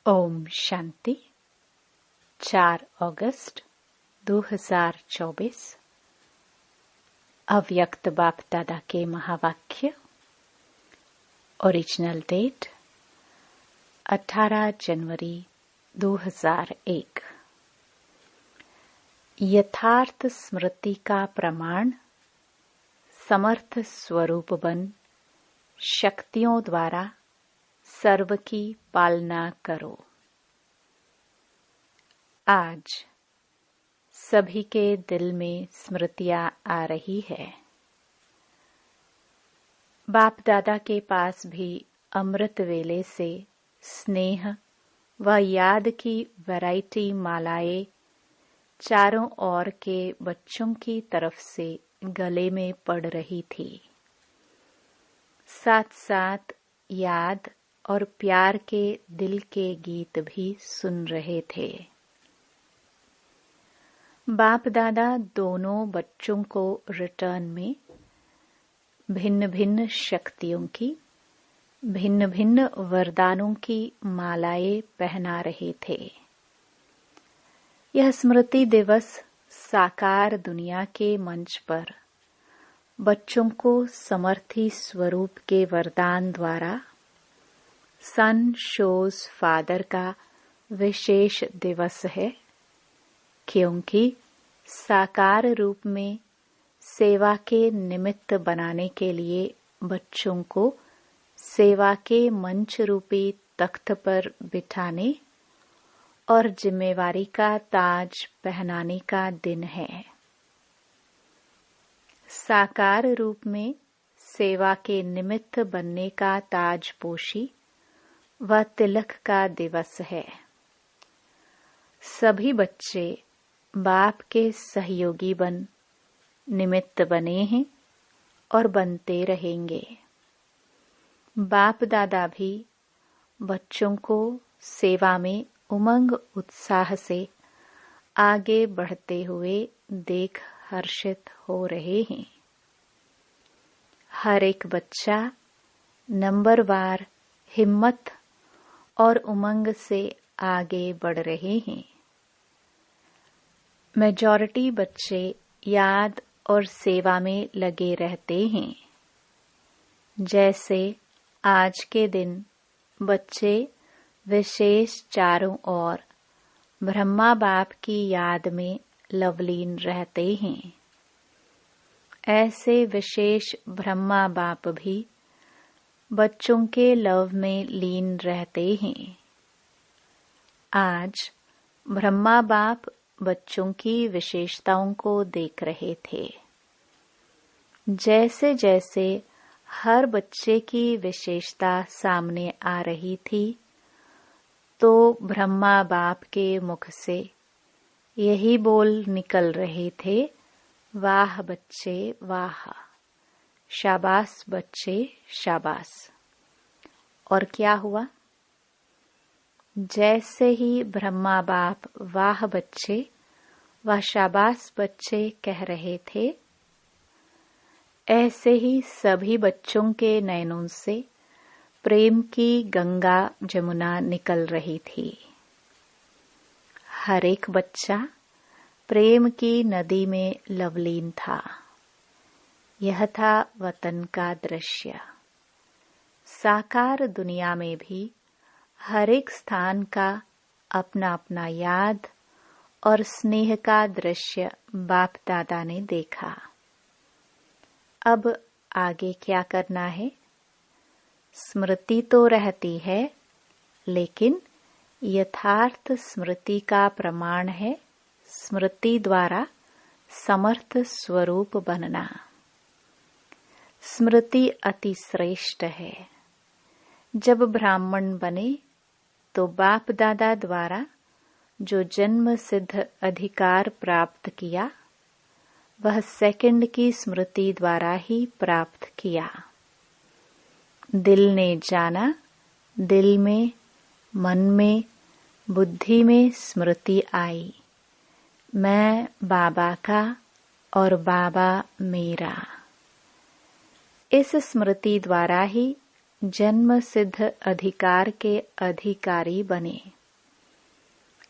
ओम शांति। 4 अगस्त 2024 अव्यक्त बाप दादा के महावाक्य। ओरिजिनल डेट 18 जनवरी 2001। यथार्थ स्मृति का प्रमाण समर्थ स्वरूप बन शक्तियों द्वारा सर्व की पालना करो। आज सभी के दिल में स्मृतियां आ रही है। बाप दादा के पास भी अमृत वेले से स्नेह व याद की वैरायटी मालाएं चारों ओर के बच्चों की तरफ से गले में पड़ रही थी। साथ साथ याद और प्यार के दिल के गीत भी सुन रहे थे। बाप दादा दोनों बच्चों को रिटर्न में भिन्न भिन्न शक्तियों की, भिन्न भिन्न वरदानों की मालाएं पहना रहे थे। यह स्मृति दिवस साकार दुनिया के मंच पर बच्चों को समर्थी स्वरूप के वरदान द्वारा सन शोज फादर का विशेष दिवस है, क्योंकि साकार रूप में सेवा के निमित्त बनाने के लिए बच्चों को सेवा के मंच रूपी तख्त पर बिठाने और जिम्मेवारी का ताज पहनाने का दिन है। साकार रूप में सेवा के निमित्त बनने का ताजपोशी व तिलक का दिवस है। सभी बच्चे बाप के सहयोगी बन निमित्त बने हैं और बनते रहेंगे। बाप दादा भी बच्चों को सेवा में उमंग उत्साह से आगे बढ़ते हुए देख हर्षित हो रहे हैं। हर एक बच्चा नंबरवार हिम्मत और उमंग से आगे बढ़ रहे हैं। मेजॉरिटी बच्चे याद और सेवा में लगे रहते हैं। जैसे आज के दिन बच्चे विशेष चारों ओर ब्रह्मा बाप की याद में लवलीन रहते हैं। ऐसे विशेष ब्रह्मा बाप भी बच्चों के लव में लीन रहते हैं। आज ब्रह्मा बाप बच्चों की विशेषताओं को देख रहे थे। जैसे जैसे हर बच्चे की विशेषता सामने आ रही थी, तो ब्रह्मा बाप के मुख से यही बोल निकल रहे थे, वाह बच्चे वाह, शाबाश बच्चे शाबाश। और क्या हुआ? जैसे ही ब्रह्मा बाप वाह बच्चे व शाबाश बच्चे कह रहे थे, ऐसे ही सभी बच्चों के नयनों से प्रेम की गंगा जमुना निकल रही थी। हर एक बच्चा प्रेम की नदी में लवलीन था। यह था वतन का दृश्य। साकार दुनिया में भी हर एक स्थान का अपना अपना याद और स्नेह का दृश्य बाप दादा ने देखा। अब आगे क्या करना है? स्मृति तो रहती है, लेकिन यथार्थ स्मृति का प्रमाण है स्मृति द्वारा समर्थ स्वरूप बनना। स्मृति अति श्रेष्ठ है। जब ब्राह्मण बने तो बाप दादा द्वारा जो जन्म सिद्ध अधिकार प्राप्त किया, वह सेकंड की स्मृति द्वारा ही प्राप्त किया। दिल ने जाना, दिल में, मन में, बुद्धि में स्मृति आई, मैं बाबा का और बाबा मेरा। इस स्मृति द्वारा ही जन्म सिद्ध अधिकार के अधिकारी बने।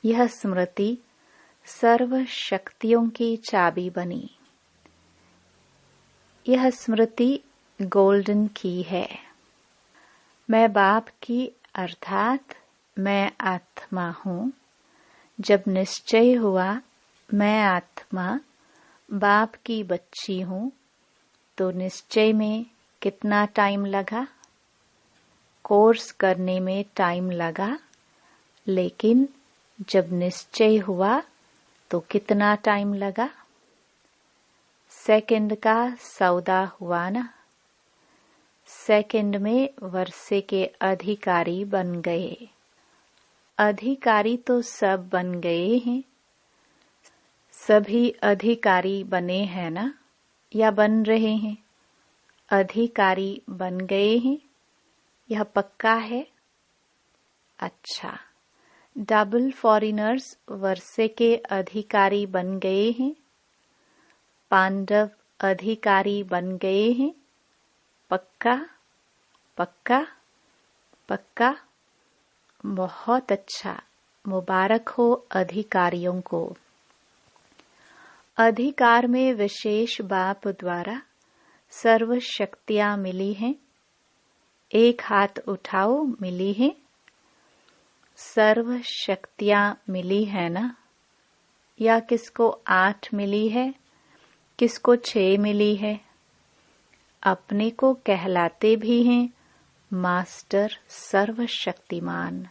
यह स्मृति सर्व शक्तियों की चाबी बनी। यह स्मृति गोल्डन की है। मैं बाप की अर्थात मैं आत्मा हूँ। जब निश्चय हुआ मैं आत्मा बाप की बच्ची हूँ, तो निश्चय में कितना टाइम लगा? कोर्स करने में टाइम लगा, लेकिन जब निश्चय हुआ तो कितना टाइम लगा? सेकंड का सौदा हुआ ना। सेकंड में वर्षे के अधिकारी बन गए। अधिकारी तो सब बन गए हैं। सभी अधिकारी बने हैं ना, या बन रहे हैं? अधिकारी बन गए हैं, यह पक्का है। अच्छा, डबल फॉरेनर्स वर्षे के अधिकारी बन गए हैं। पांडव अधिकारी बन गए हैं। पक्का पक्का पक्का। बहुत अच्छा, मुबारक हो अधिकारियों को। अधिकार में विशेष बाप द्वारा सर्व शक्तियां मिली हैं। एक हाथ उठाओ, मिली है। सर्व शक्तियां मिली है ना? या किसको 8 मिली है, किसको 6 मिली है? अपने को कहलाते भी हैं मास्टर सर्वशक्तिमान।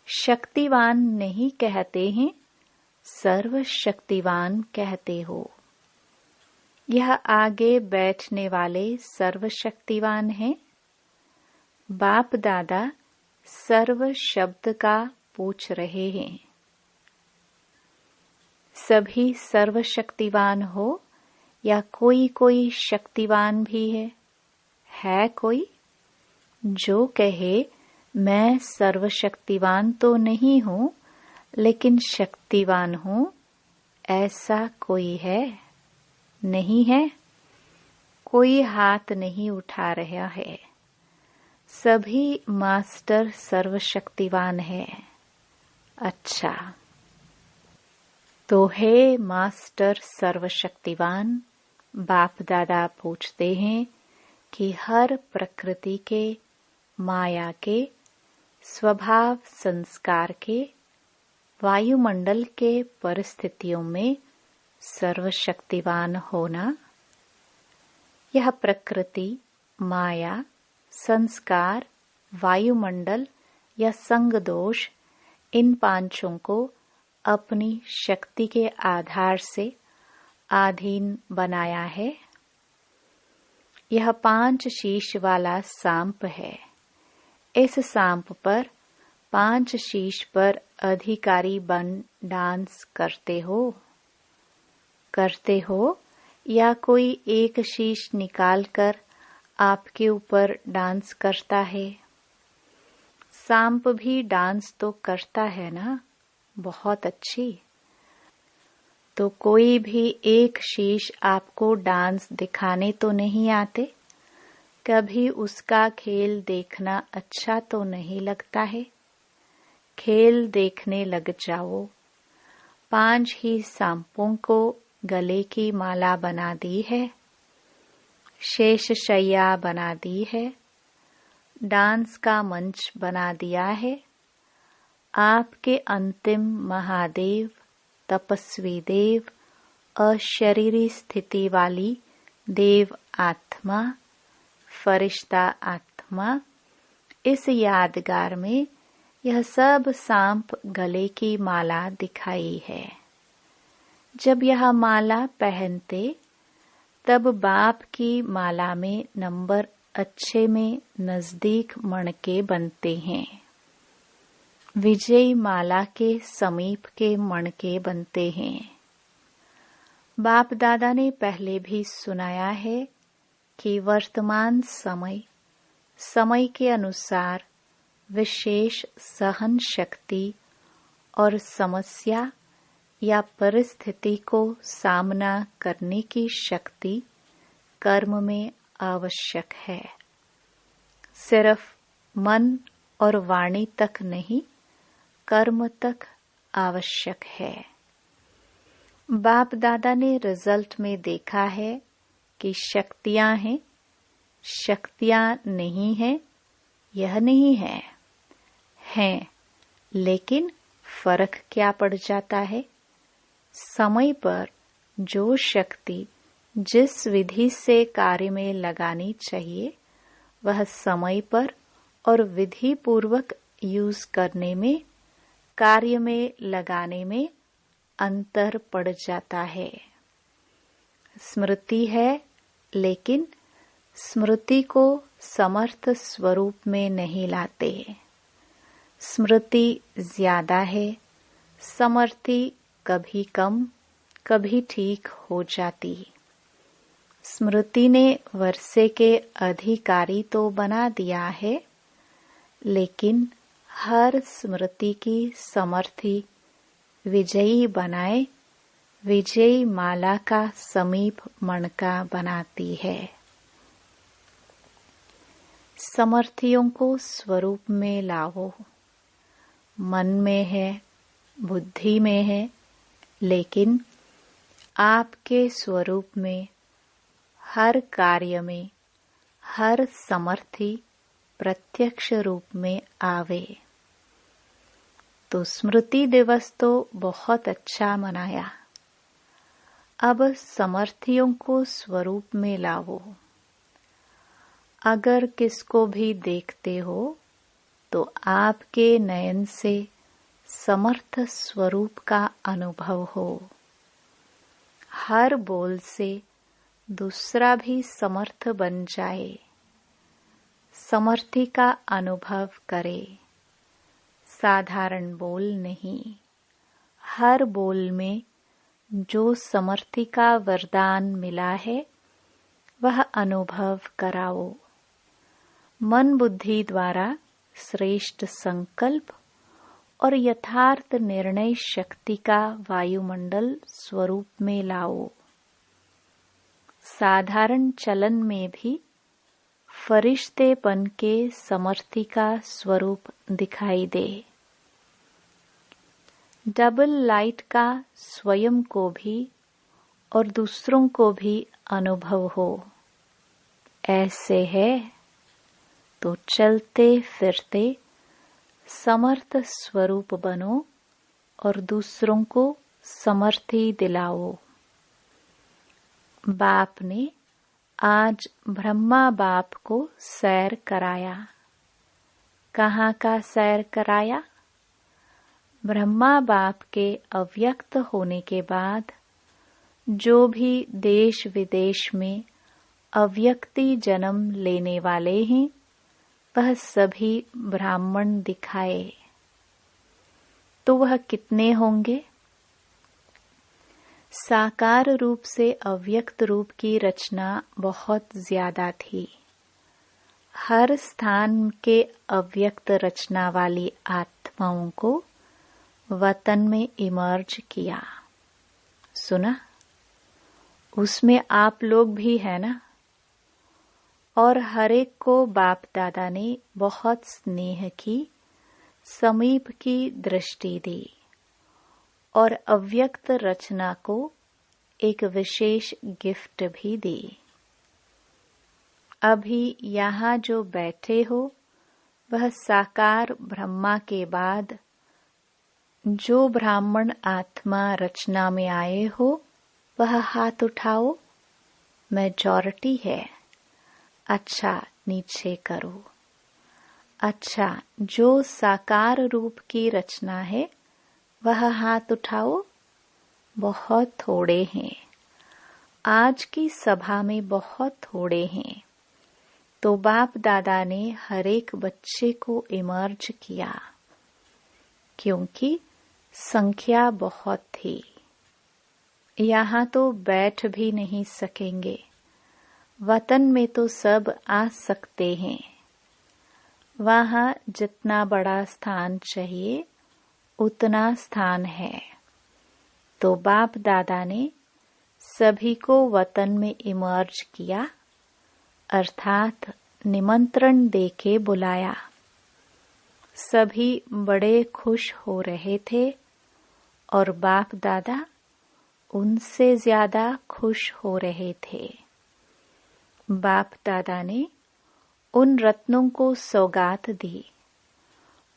शक्तिवान नहीं कहते हैं, सर्वशक्तिवान कहते हो। यह आगे बैठने वाले सर्वशक्तिवान हैं। बाप दादा सर्व शब्द का पूछ रहे हैं। सभी सर्वशक्तिवान हो या कोई कोई शक्तिवान भी है? है कोई जो कहे मैं सर्वशक्तिवान तो नहीं हूँ, लेकिन शक्तिवान हूँ? ऐसा कोई है? नहीं है। कोई हाथ नहीं उठा रहा है। सभी मास्टर सर्वशक्तिवान है। अच्छा, तो हे मास्टर सर्वशक्तिवान, बाप दादा पूछते हैं कि हर प्रकृति के, माया के, स्वभाव संस्कार के, वायुमंडल के परिस्थितियों में सर्वशक्तिवान होना। यह प्रकृति, माया, संस्कार, वायुमंडल या संग दोष, इन पांचों को अपनी शक्ति के आधार से अधीन बनाया है। यह 5 शीश वाला सांप है। इस सांप पर 5 शीश पर अधिकारी बन डांस करते हो या कोई एक शीश निकालकर आपके ऊपर डांस करता है? सांप भी डांस तो करता है ना। बहुत अच्छी। तो कोई भी एक शीश आपको डांस दिखाने तो नहीं आते? कभी उसका खेल देखना अच्छा तो नहीं लगता है? खेल देखने लग जाओ। 5 ही सांपों को गले की माला बना दी है, शेष शैया बना दी है, डांस का मंच बना दिया है। आपके अंतिम महादेव, तपस्वी देव, अशरीरी स्थिति वाली देव आत्मा, फरिश्ता आत्मा, इस यादगार में यह सब सांप गले की माला दिखाई है। जब यह माला पहनते तब बाप की माला में नंबर अच्छे में नजदीक मणके बनते हैं। विजय माला के समीप के मणके बनते हैं। बाप दादा ने पहले भी सुनाया है कि वर्तमान समय के अनुसार विशेष सहन शक्ति और समस्या या परिस्थिति को सामना करने की शक्ति कर्म में आवश्यक है। सिर्फ मन और वाणी तक नहीं, कर्म तक आवश्यक है। बाप दादा ने रिजल्ट में देखा है कि शक्तियां हैं, शक्तियां नहीं है, यह नहीं है, हैं, लेकिन फर्क क्या पड़ जाता है। समय पर जो शक्ति जिस विधि से कार्य में लगानी चाहिए वह समय पर और विधि पूर्वक यूज करने में, कार्य में लगाने में अंतर पड़ जाता है। स्मृति है, लेकिन स्मृति को समर्थ स्वरूप में नहीं लाते। स्मृति ज्यादा है, समर्थी कभी कम कभी ठीक हो जाती। स्मृति ने वर्षे के अधिकारी तो बना दिया है, लेकिन हर स्मृति की समर्थी विजयी बनाए, विजयी माला का समीप मणका बनाती है। समर्थियों को स्वरूप में लाओ। मन में है, बुद्धि में है, लेकिन आपके स्वरूप में हर कार्य में हर समर्थी प्रत्यक्ष रूप में आवे। तो स्मृति दिवस तो बहुत अच्छा मनाया। अब समर्थियों को स्वरूप में लाओ। अगर किसको भी देखते हो तो आपके नयन से समर्थ स्वरूप का अनुभव हो। हर बोल से दूसरा भी समर्थ बन जाए, समर्थी का अनुभव करे। साधारण बोल नहीं, हर बोल में जो समर्थी का वरदान मिला है वह अनुभव कराओ। मन बुद्धि द्वारा श्रेष्ठ संकल्प और यथार्थ निर्णय शक्ति का वायुमंडल स्वरूप में लाओ। साधारण चलन में भी फरिश्तेपन के समर्थी का स्वरूप दिखाई दे। डबल लाइट का स्वयं को भी और दूसरों को भी अनुभव हो। ऐसे है तो चलते फिरते समर्थ स्वरूप बनो और दूसरों को समर्थी दिलाओ। बाप ने आज ब्रह्मा बाप को सैर कराया। कहाँ का सैर कराया? ब्रह्मा बाप के अव्यक्त होने के बाद जो भी देश विदेश में अव्यक्ति जन्म लेने वाले हैं वह सभी ब्राह्मण दिखाए। तो वह कितने होंगे? साकार रूप से अव्यक्त रूप की रचना बहुत ज्यादा थी। हर स्थान के अव्यक्त रचना वाली आत्माओं को वतन में इमर्ज किया। सुना? उसमें आप लोग भी है ना? और हरेक को बाप दादा ने बहुत स्नेह की, समीप की दृष्टि दी और अव्यक्त रचना को एक विशेष गिफ्ट भी दी। अभी यहाँ जो बैठे हो वह साकार ब्रह्मा के बाद जो ब्राह्मण आत्मा रचना में आए हो वह हाथ उठाओ। मेजॉरिटी है। अच्छा, नीचे करो। अच्छा, जो साकार रूप की रचना है वह हाथ उठाओ। बहुत थोड़े हैं। आज की सभा में बहुत थोड़े हैं। तो बाप दादा ने हर एक बच्चे को इमर्ज किया, क्योंकि संख्या बहुत थी। यहाँ तो बैठ भी नहीं सकेंगे। वतन में तो सब आ सकते हैं। वहाँ जितना बड़ा स्थान चाहिए उतना स्थान है। तो बाप दादा ने सभी को वतन में इमर्ज किया, अर्थात निमंत्रण देके बुलाया। सभी बड़े खुश हो रहे थे और बाप दादा उनसे ज्यादा खुश हो रहे थे। बाप दादा ने उन रत्नों को सौगात दी।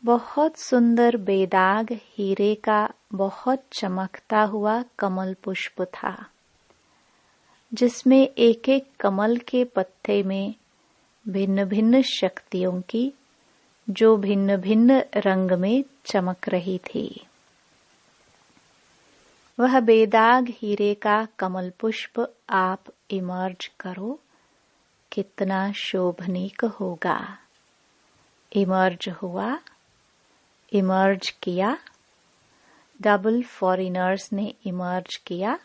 बहुत सुंदर बेदाग हीरे का बहुत चमकता हुआ कमल पुष्प था, जिसमें एक एक कमल के पत्ते में भिन्न भिन्न शक्तियों की, जो भिन्न भिन्न रंग में चमक रही थी। वह बेदाग हीरे का कमल पुष्प आप इमर्ज करो, कितना शोभनीक होगा। इमर्ज हुआ, इमर्ज किया, डबल फॉरेनर्स ने इमर्ज किया,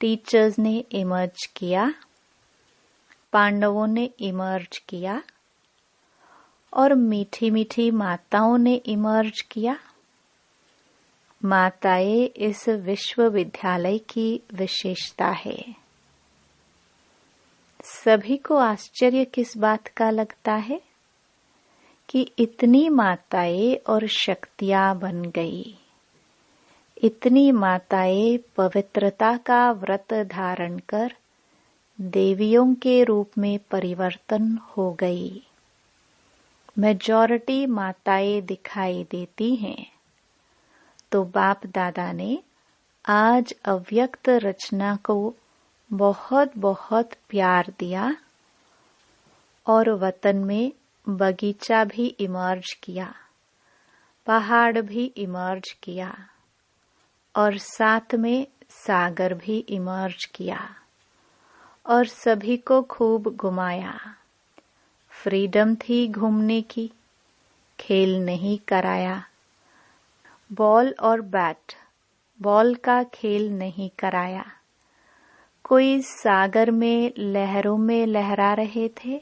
टीचर्स ने इमर्ज किया, पांडवों ने इमर्ज किया और मीठी मीठी माताओं ने इमर्ज किया। माताएं इस विश्वविद्यालय की विशेषता है। सभी को आश्चर्य किस बात का लगता है कि इतनी माताएं और शक्तियां बन गई। इतनी माताएं पवित्रता का व्रत धारण कर देवियों के रूप में परिवर्तन हो गई। मेजॉरिटी माताएं दिखाई देती हैं। तो बाप दादा ने आज अव्यक्त रचना को बहुत बहुत प्यार दिया और वतन में बगीचा भी इमर्ज किया, पहाड़ भी इमर्ज किया और साथ में सागर भी इमर्ज किया और सभी को खूब घुमाया। फ्रीडम थी घूमने की, खेल नहीं कराया। बॉल और बैट, बॉल का खेल नहीं कराया। कोई सागर में लहरों में लहरा रहे थे,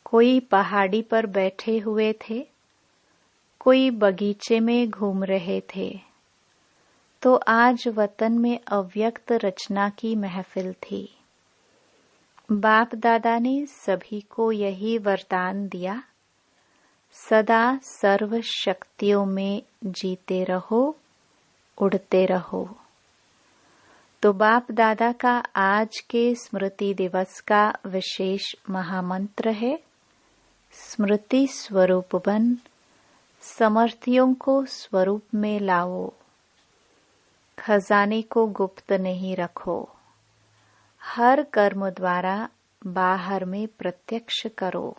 कोई पहाड़ी पर बैठे हुए थे, कोई बगीचे में घूम रहे थे। तो आज वतन में अव्यक्त रचना की महफिल थी। बाप दादा ने सभी को यही वरदान दिया, सदा सर्व शक्तियों में जीते रहो, उड़ते रहो। तो बाप दादा का आज के स्मृति दिवस का विशेष महामंत्र है, स्मृति स्वरूप बन, समर्थियों को स्वरूप में लाओ, खजाने को गुप्त नहीं रखो, हर कर्म द्वारा बाहर में प्रत्यक्ष करो।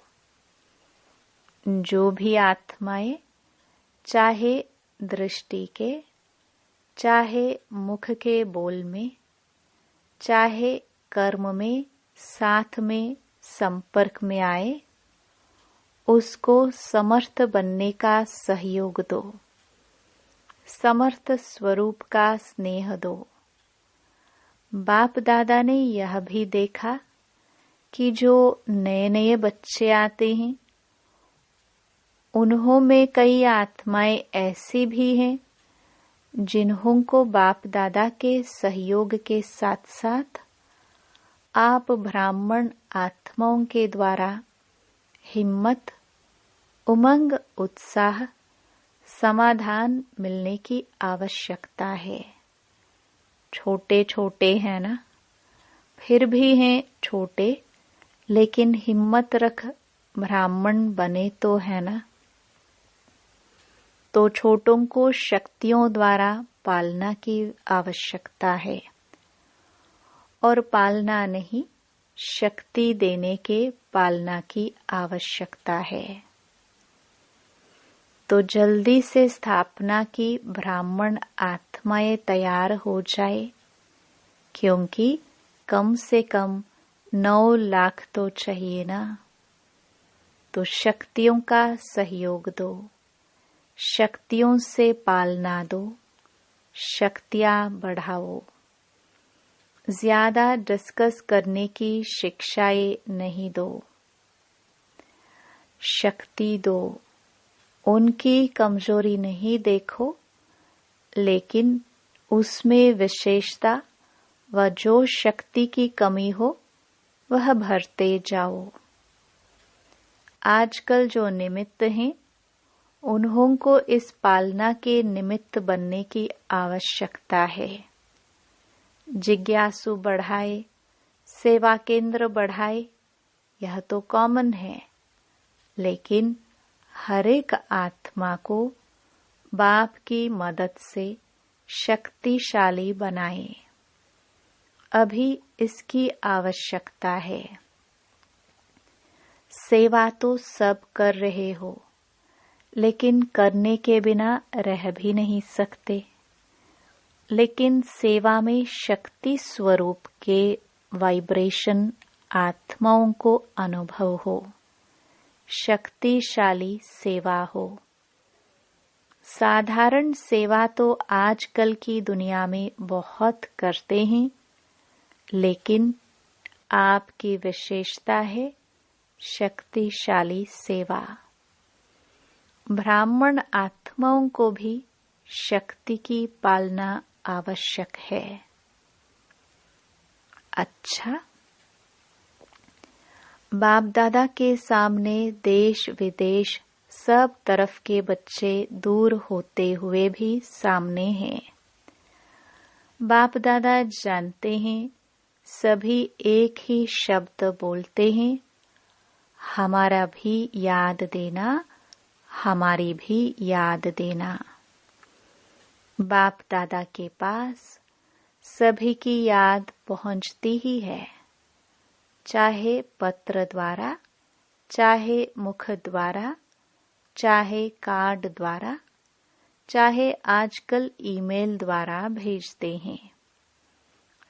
जो भी आत्माएं चाहे दृष्टि के, चाहे मुख के बोल में, चाहे कर्म में साथ में संपर्क में आए, उसको समर्थ बनने का सहयोग दो, समर्थ स्वरूप का स्नेह दो। बाप दादा ने यह भी देखा कि जो नए नए बच्चे आते हैं, उन्हों में कई आत्माएं ऐसी भी हैं जिन्हों को बाप दादा के सहयोग के साथ साथ आप ब्राह्मण आत्माओं के द्वारा हिम्मत, उमंग, उत्साह, समाधान मिलने की आवश्यकता है। छोटे छोटे हैं ना, फिर भी हैं छोटे, लेकिन हिम्मत रख ब्राह्मण बने तो है ना। तो छोटों को शक्तियों द्वारा पालना की आवश्यकता है और पालना नहीं, शक्ति देने के पालना की आवश्यकता है। तो जल्दी से स्थापना की ब्राह्मण आत्माएं तैयार हो जाए, क्योंकि कम से कम 9 लाख तो चाहिए ना। तो शक्तियों का सहयोग दो, शक्तियों से पालना दो, शक्तियां बढ़ाओ। ज्यादा डिस्कस करने की शिक्षाएं नहीं दो, शक्ति दो। उनकी कमजोरी नहीं देखो, लेकिन उसमें विशेषता व जो शक्ति की कमी हो वह भरते जाओ। आजकल जो निमित्त हैं उन्हों को इस पालना के निमित्त बनने की आवश्यकता है। जिज्ञासु बढ़ाए, सेवा केंद्र बढ़ाए, यह तो कॉमन है, लेकिन हर एक आत्मा को बाप की मदद से शक्तिशाली बनाए। अभी इसकी आवश्यकता है। सेवा तो सब कर रहे हो, लेकिन करने के बिना रह भी नहीं सकते। लेकिन सेवा में शक्ति स्वरूप के वाइब्रेशन आत्माओं को अनुभव हो, शक्तिशाली सेवा हो। साधारण सेवा तो आजकल की दुनिया में बहुत करते हैं, लेकिन आपकी विशेषता है शक्तिशाली सेवा। ब्राह्मण आत्माओं को भी शक्ति की पालना आवश्यक है। अच्छा, बाप दादा के सामने देश विदेश सब तरफ के बच्चे दूर होते हुए भी सामने हैं। बाप दादा जानते हैं, सभी एक ही शब्द बोलते हैं, हमारा भी याद देना, हमारी भी याद देना। बाप दादा के पास सभी की याद पहुंचती ही है, चाहे पत्र द्वारा, चाहे मुख द्वारा, चाहे कार्ड द्वारा, चाहे आजकल ईमेल द्वारा भेजते हैं।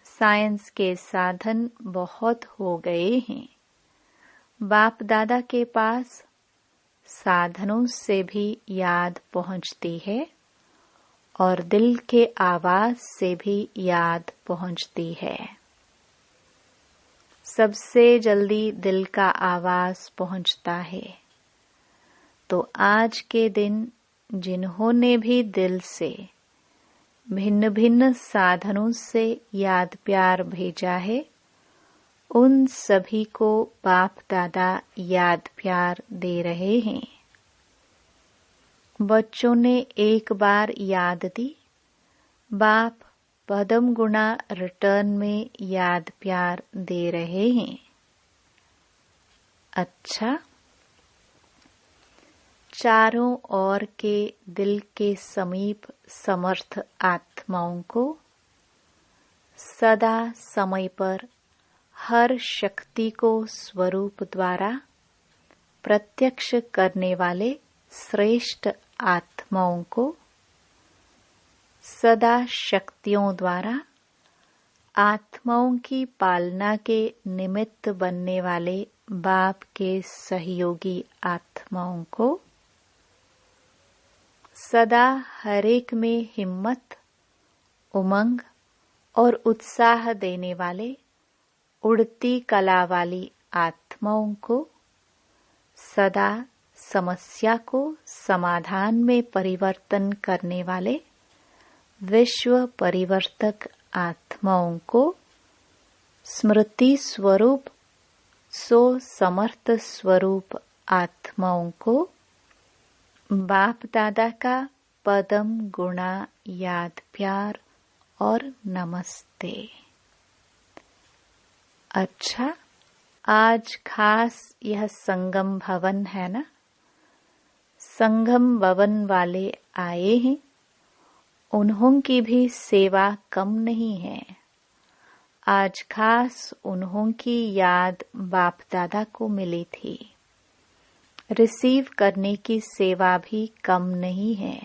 साइंस के साधन बहुत हो गए हैं। बाप दादा के पास साधनों से भी याद पहुंचती है और दिल के आवाज से भी याद पहुंचती है। सबसे जल्दी दिल का आवाज पहुंचता है। तो आज के दिन जिन्होंने भी दिल से भिन्न भिन्न साधनों से याद प्यार भेजा है, उन सभी को बाप दादा याद प्यार दे रहे हैं। बच्चों ने एक बार याद दी, बाप पदम गुणा रिटर्न में याद प्यार दे रहे हैं। अच्छा, चारों ओर के दिल के समीप समर्थ आत्माओं को सदा समय पर हर शक्ति को स्वरूप द्वारा प्रत्यक्ष करने वाले श्रेष्ठ आत्माओं को सदा शक्तियों द्वारा आत्माओं की पालना के निमित्त बनने वाले बाप के सहयोगी आत्माओं को सदा हरेक में हिम्मत, उमंग और उत्साह देने वाले उड़ती कला वाली आत्माओं को सदा समस्या को समाधान में परिवर्तन करने वाले विश्व परिवर्तक आत्माओं को स्मृति स्वरूप सो समर्थ स्वरूप आत्माओं को बाप दादा का पदम गुणा याद प्यार और नमस्ते। अच्छा, आज खास यह संगम भवन है ना, संगम भवन वाले आए हैं, उन्हों की भी सेवा कम नहीं है। आज खास उन्हों की याद बाप दादा को मिली थी। रिसीव करने की सेवा भी कम नहीं है।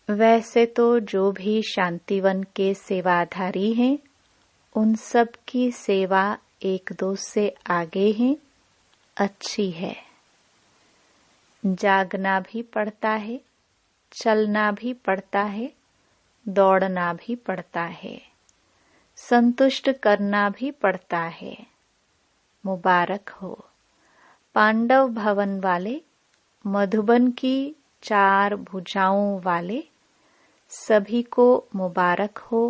वैसे तो जो भी शांतिवन के सेवाधारी हैं, उन सब की सेवा एक दो से आगे है, अच्छी है। जागना भी पड़ता है, चलना भी पड़ता है, दौड़ना भी पड़ता है, संतुष्ट करना भी पड़ता है। मुबारक हो पांडव भवन वाले, मधुबन की 4 भुजाओं वाले, सभी को मुबारक हो,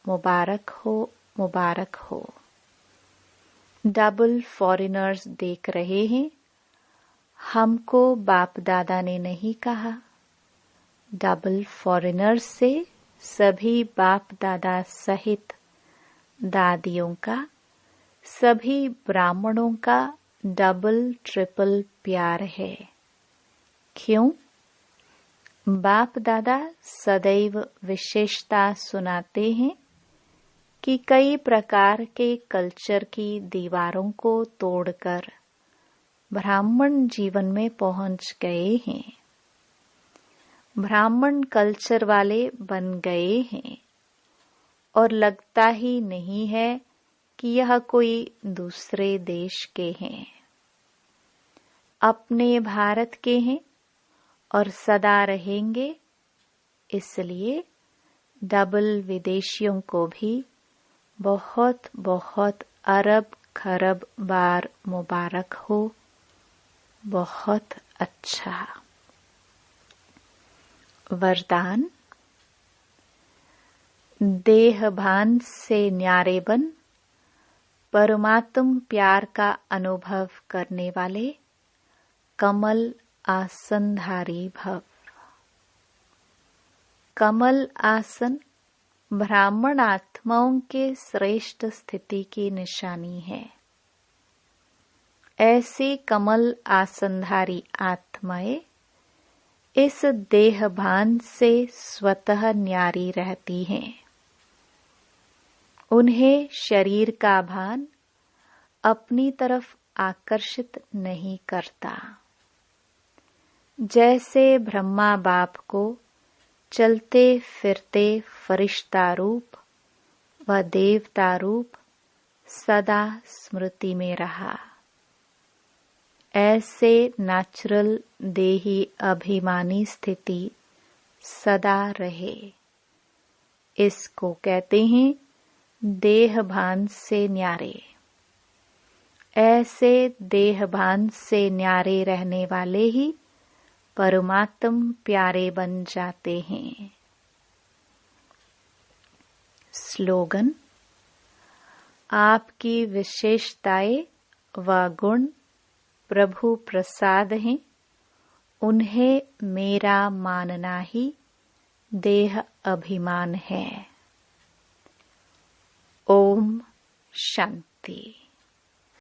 मुबारक हो, मुबारक हो। डबल फॉरेनर्स देख रहे हैं, हमको बाप दादा ने नहीं कहा। डबल फॉरेनर्स से सभी बाप दादा सहित दादियों का, सभी ब्राह्मणों का डबल ट्रिपल प्यार है। क्यों? बाप दादा सदैव विशेषता सुनाते हैं कि कई प्रकार के कल्चर की दीवारों को तोड़कर ब्राह्मण जीवन में पहुंच गए हैं, ब्राह्मण कल्चर वाले बन गए हैं और लगता ही नहीं है कि यह कोई दूसरे देश के हैं, अपने भारत के हैं और सदा रहेंगे। इसलिए डबल विदेशियों को भी बहुत बहुत अरब खरब बार मुबारक हो। बहुत अच्छा। वरदान। देह भान से न्यारे बन परमात्म प्यार का अनुभव करने वाले कमल आसनधारी भव। कमल आसन ब्राह्मण आत्माओं के श्रेष्ठ स्थिति की निशानी है। ऐसी कमल आसनधारी आत्माएं इस देह भान से स्वतः न्यारी रहती हैं। उन्हें शरीर का भान अपनी तरफ आकर्षित नहीं करता। जैसे ब्रह्मा बाप को चलते फिरते फरिश्ता रूप व देवता रूप सदा स्मृति में रहा, ऐसे नेचुरल देही अभिमानी स्थिति सदा रहे। इसको कहते हैं देह भान से न्यारे। ऐसे देह भान से न्यारे रहने वाले ही परमात्म प्यारे बन जाते हैं। स्लोगन। आपकी विशेषताएं व गुण प्रभु प्रसाद हैं, उन्हें मेरा मानना ही देह अभिमान है। ओम शांति।